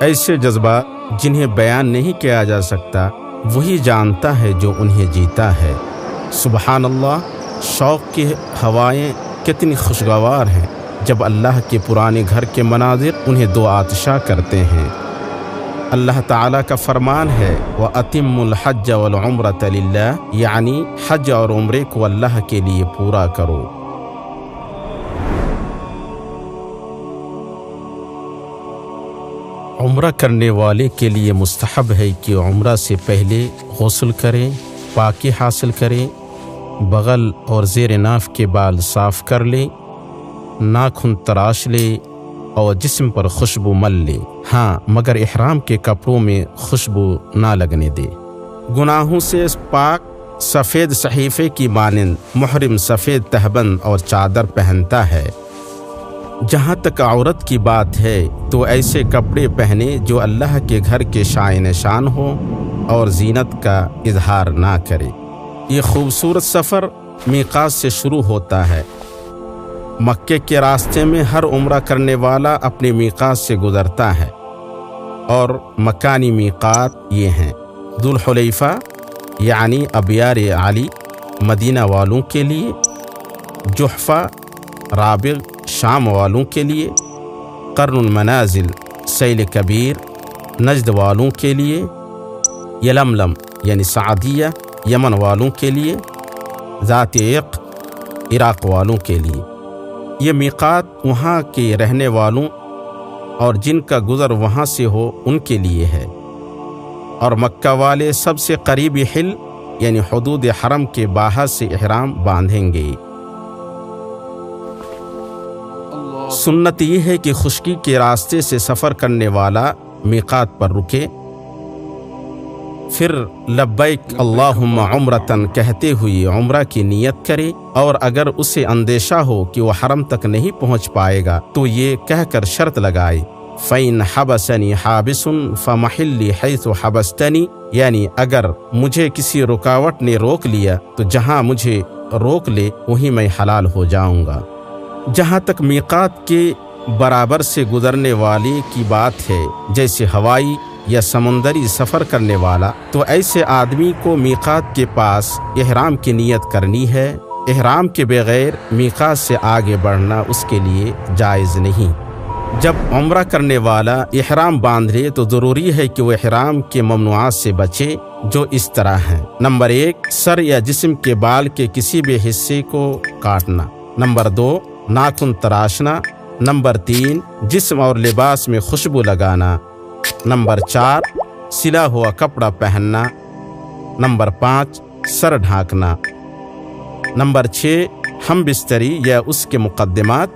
ایسے جذبات جنہیں بیان نہیں کیا جا سکتا وہی جانتا ہے جو انہیں جیتا ہے۔ سبحان اللہ، شوق کی ہوائیں کتنی خوشگوار ہیں جب اللہ کے پرانے گھر کے مناظر انہیں دو آتشا کرتے ہیں۔ اللہ تعالیٰ کا فرمان ہے وَأَتِمُّ الْحَجَّ وَالْعُمْرَةَ لِلَّهِ، یعنی حج اور عمرے کو اللہ کے لیے پورا کرو۔ عمرہ کرنے والے کے لیے مستحب ہے کہ عمرہ سے پہلے غسل کریں، پاکی حاصل کریں، بغل اور زیر ناف کے بال صاف کر لیں، ناخن تراش لیں اور جسم پر خوشبو مل لیں، ہاں مگر احرام کے کپڑوں میں خوشبو نہ لگنے دے۔ گناہوں سے پاک سفید صحیفے کی مانند محرم سفید تہبند اور چادر پہنتا ہے۔ جہاں تک عورت کی بات ہے تو ایسے کپڑے پہنے جو اللہ کے گھر کے شائن شان ہو اور زینت کا اظہار نہ کرے۔ یہ خوبصورت سفر میقات سے شروع ہوتا ہے۔ مکے کے راستے میں ہر عمرہ کرنے والا اپنے میقات سے گزرتا ہے، اور مکانی میقات یہ ہیں: ذوالحلیفہ یعنی ابیار علی مدینہ والوں کے لیے، جحفہ رابغ شام والوں کے لیے، قرن المنازل سیل کبیر نجد والوں کے لیے، یلملم یعنی سعدیہ یمن والوں کے لیے، ذات عق عراق والوں کے لیے۔ یہ میقات وہاں کے رہنے والوں اور جن کا گزر وہاں سے ہو ان کے لیے ہے، اور مکہ والے سب سے قریبی حل یعنی حدود حرم کے باہر سے احرام باندھیں گے۔ سنت یہ ہے کہ خشکی کے راستے سے سفر کرنے والا میقات پر رکے، پھر لبیک اللہم عمرتن کہتے ہوئے عمرہ کی نیت کرے، اور اگر اسے اندیشہ ہو کہ وہ حرم تک نہیں پہنچ پائے گا تو یہ کہہ کر شرط لگائے فَإِنْ حَبَسَنِي حَابِسٌ فَمَحِلِّي حَيْثُ حَبَسْتَنِي، یعنی اگر مجھے کسی رکاوٹ نے روک لیا تو جہاں مجھے روک لے وہیں میں حلال ہو جاؤں گا۔ جہاں تک میقات کے برابر سے گزرنے والے کی بات ہے، جیسے ہوائی یا سمندری سفر کرنے والا، تو ایسے آدمی کو میقات کے پاس احرام کی نیت کرنی ہے۔ احرام کے بغیر میقات سے آگے بڑھنا اس کے لیے جائز نہیں۔ جب عمرہ کرنے والا احرام باندھ لے تو ضروری ہے کہ وہ احرام کے ممنوعات سے بچے، جو اس طرح ہیں: نمبر 1، سر یا جسم کے بال کے کسی بھی حصے کو کاٹنا۔ نمبر 2، ناخن تراشنا۔ نمبر 3، جسم اور لباس میں خوشبو لگانا۔ نمبر 4، سلا ہوا کپڑا پہننا۔ نمبر 5، سر ڈھانکنا۔ نمبر 6، ہم بستری یا اس کے مقدمات۔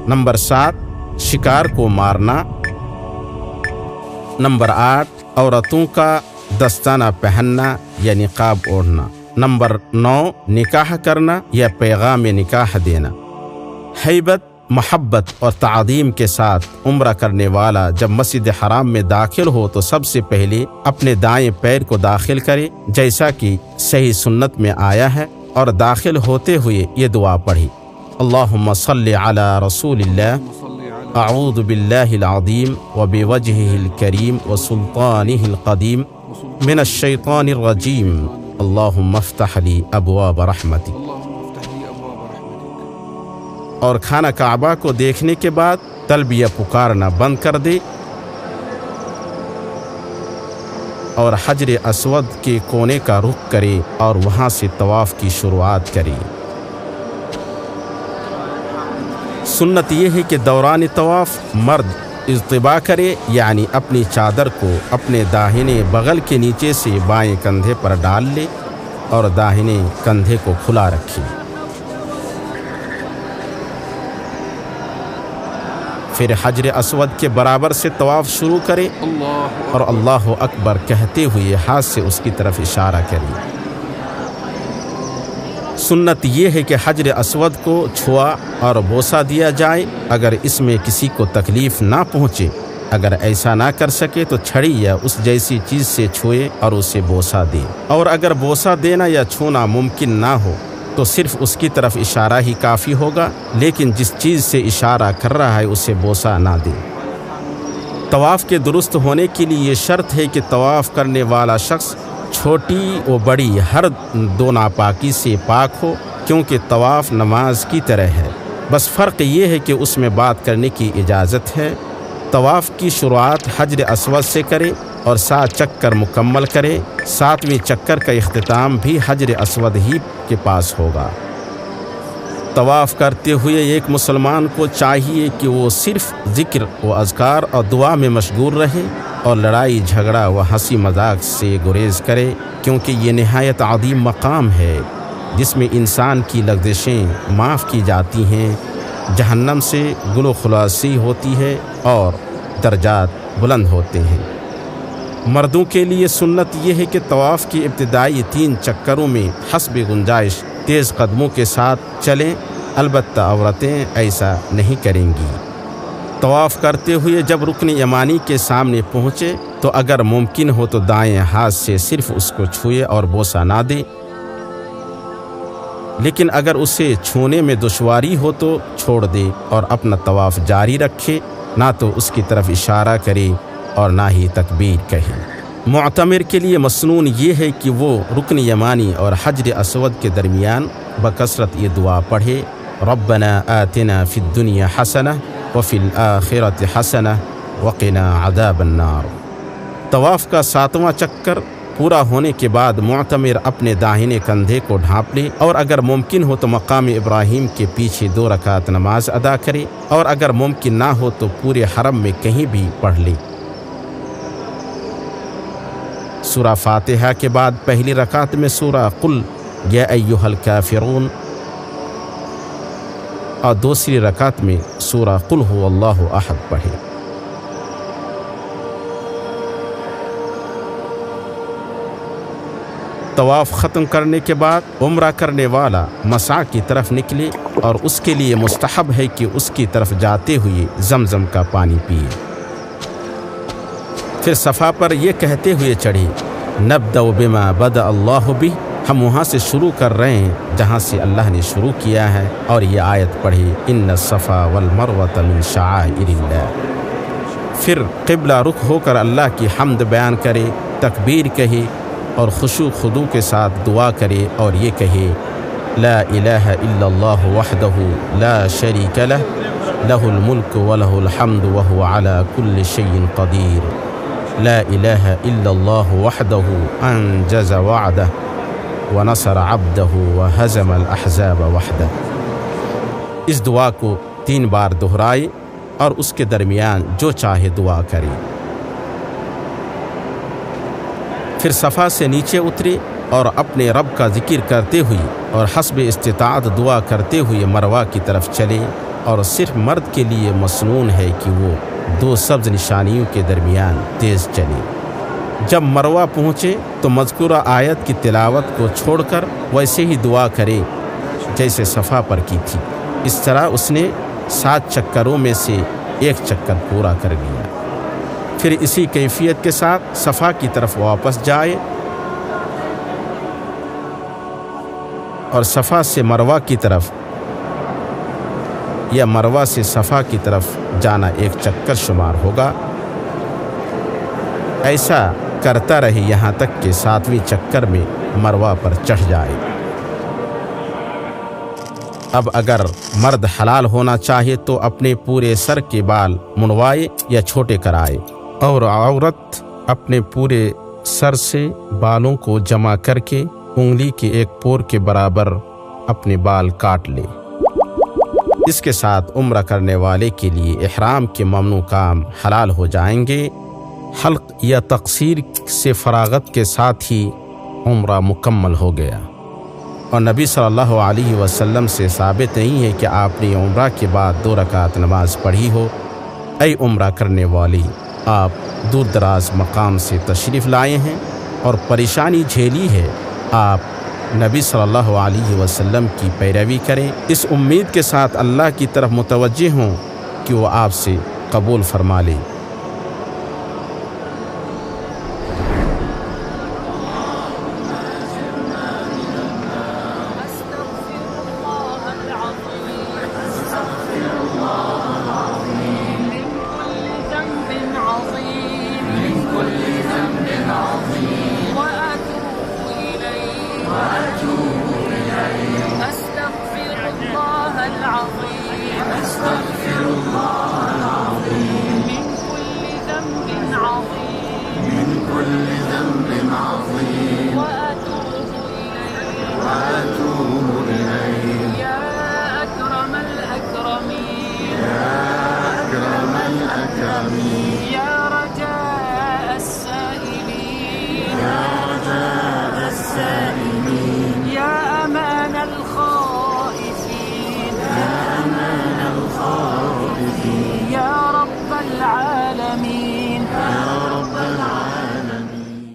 نمبر 7، شکار کو مارنا۔ نمبر 8، عورتوں کا دستانہ پہننا یا نقاب اوڑھنا۔ نمبر 9، نکاح کرنا یا پیغام نکاح دینا۔ ہیبت، محبت اور تعظیم کے ساتھ عمرہ کرنے والا جب مسجد حرام میں داخل ہو تو سب سے پہلے اپنے دائیں پیر کو داخل کرے، جیسا کہ صحیح سنت میں آیا ہے، اور داخل ہوتے ہوئے یہ دعا پڑھی: اللہم صلی علی رسول اللہ، اعوذ باللہ العظیم وبوجہہ الکریم وسلطانہ القدیم من الشیطان الرجیم، اللہم افتح لی ابواب رحمتک۔ اور خانہ کعبہ کو دیکھنے کے بعد تلبیہ پکارنا بند کر دے اور حجر اسود کے کونے کا رخ کرے اور وہاں سے طواف کی شروعات کرے۔ سنت یہ ہے کہ دوران طواف مرد اضطباء کرے، یعنی اپنی چادر کو اپنے داہنے بغل کے نیچے سے بائیں کندھے پر ڈال لے اور داہنے کندھے کو کھلا رکھے۔ پھر حجر اسود کے برابر سے طواف شروع کرے اور اللہ اکبر کہتے ہوئے ہاتھ سے اس کی طرف اشارہ کرے۔ سنت یہ ہے کہ حجر اسود کو چھوا اور بوسہ دیا جائے اگر اس میں کسی کو تکلیف نہ پہنچے۔ اگر ایسا نہ کر سکے تو چھڑی یا اس جیسی چیز سے چھوئے اور اسے بوسہ دے، اور اگر بوسہ دینا یا چھونا ممکن نہ ہو تو صرف اس کی طرف اشارہ ہی کافی ہوگا، لیکن جس چیز سے اشارہ کر رہا ہے اسے بوسہ نہ دے۔ طواف کے درست ہونے کے لیے یہ شرط ہے کہ طواف کرنے والا شخص چھوٹی و بڑی ہر دو ناپاکی سے پاک ہو، کیونکہ طواف نماز کی طرح ہے، بس فرق یہ ہے کہ اس میں بات کرنے کی اجازت ہے۔ طواف کی شروعات حجر اسود سے کرے اور 7 چکر مکمل کرے، 7ویں چکر کا اختتام بھی حجر اسود ہی کے پاس ہوگا۔ طواف کرتے ہوئے ایک مسلمان کو چاہیے کہ وہ صرف ذکر و اذکار اور دعا میں مشغول رہے اور لڑائی جھگڑا و ہنسی مذاق سے گریز کرے، کیونکہ یہ نہایت عظیم مقام ہے جس میں انسان کی لغزشیں معاف کی جاتی ہیں، جہنم سے گل و خلاصی ہوتی ہے اور درجات بلند ہوتے ہیں۔ مردوں کے لیے سنت یہ ہے کہ طواف کی ابتدائی 3 چکروں میں حسب گنجائش تیز قدموں کے ساتھ چلیں، البتہ عورتیں ایسا نہیں کریں گی۔ طواف کرتے ہوئے جب رکن یمانی کے سامنے پہنچے تو اگر ممکن ہو تو دائیں ہاتھ سے صرف اس کو چھوئے اور بوسہ نہ دے، لیکن اگر اسے چھونے میں دشواری ہو تو چھوڑ دے اور اپنا طواف جاری رکھے، نہ تو اس کی طرف اشارہ کرے اور نہ ہی تکبیر کہے۔ معتمر کے لیے مسنون یہ ہے کہ وہ رکن یمانی اور حجر اسود کے درمیان بکثرت یہ دعا پڑھے، ربنا آتنا فی الدنیا حسنہ وفی الآخرۃ حسنہ وقنا عذاب النار۔ طواف کا 7واں چکر پورا ہونے کے بعد معتمر اپنے داہنے کندھے کو ڈھانپ لے اور اگر ممکن ہو تو مقام ابراہیم کے پیچھے 2 رکعت نماز ادا کرے، اور اگر ممکن نہ ہو تو پورے حرم میں کہیں بھی پڑھ لے۔ سورہ فاتحہ کے بعد پہلی رکعت میں سورہ قل یا ایھا الکافرون اور دوسری رکعت میں سورہ قل ھو اللہ احد پڑھے۔ طواف ختم کرنے کے بعد عمرہ کرنے والا مسعی کی طرف نکلے اور اس کے لیے مستحب ہے کہ اس کی طرف جاتے ہوئے زمزم کا پانی پیے۔ پھر صفا پر یہ کہتے ہوئے چڑھے، نبدأ بما بدأ اللہ بہ، ہم وہاں سے شروع کر رہے ہیں جہاں سے اللہ نے شروع کیا ہے، اور یہ آیت پڑھی، ان الصفا والمروۃ من شعائر اللہ۔ پھر قبلہ رخ ہو کر اللہ کی حمد بیان کرے، تکبیر کہے اور خشوع خضوع کے ساتھ دعا کرے اور یہ کہے، لا الہ الا اللہ وحدہ لا شریک لہ، لہ الملک ولہ الحمد وہو علی کل شیء قدیر، لا الہ الا اللہ وحدہ انجز وعدہ ونصر عبدہ وہزم الاحزاب وحدہ۔ اس دعا کو 3 بار دہرائے اور اس کے درمیان جو چاہے دعا کرے۔ پھر صفا سے نیچے اترے اور اپنے رب کا ذکر کرتے ہوئے اور حسب استطاعت دعا کرتے ہوئے مروہ کی طرف چلے، اور صرف مرد کے لیے مسنون ہے کہ وہ 2 سبز نشانیوں کے درمیان تیز چلے۔ جب مروہ پہنچے تو مذکورہ آیت کی تلاوت کو چھوڑ کر ویسے ہی دعا کرے جیسے صفا پر کی تھی۔ اس طرح اس نے 7 چکروں میں سے 1 چکر پورا کر لیا۔ پھر اسی کیفیت کے ساتھ صفا کی طرف واپس جائے اور صفا سے مروہ کی طرف یا مروہ سے صفا کی طرف جانا 1 چکر شمار ہوگا۔ ایسا کرتا رہے یہاں تک کہ 7ویں چکر میں مروہ پر چڑھ جائے۔ اب اگر مرد حلال ہونا چاہے تو اپنے پورے سر کے بال منڈوائے یا چھوٹے کرائے، اور عورت اپنے پورے سر سے بالوں کو جمع کر کے انگلی کے 1 پور کے برابر اپنے بال کاٹ لے۔ اس کے ساتھ عمرہ کرنے والے کے لیے احرام کے ممنوع کام حلال ہو جائیں گے۔ حلق یا تقصیر سے فراغت کے ساتھ ہی عمرہ مکمل ہو گیا، اور نبی صلی اللہ علیہ وسلم سے ثابت نہیں ہے کہ آپ نے عمرہ کے بعد 2 رکعت نماز پڑھی ہو۔ اے عمرہ کرنے والی، آپ دور دراز مقام سے تشریف لائے ہیں اور پریشانی جھیلی ہے، آپ نبی صلی اللہ علیہ وسلم کی پیروی کریں، اس امید کے ساتھ اللہ کی طرف متوجہ ہوں کہ وہ آپ سے قبول فرما لے۔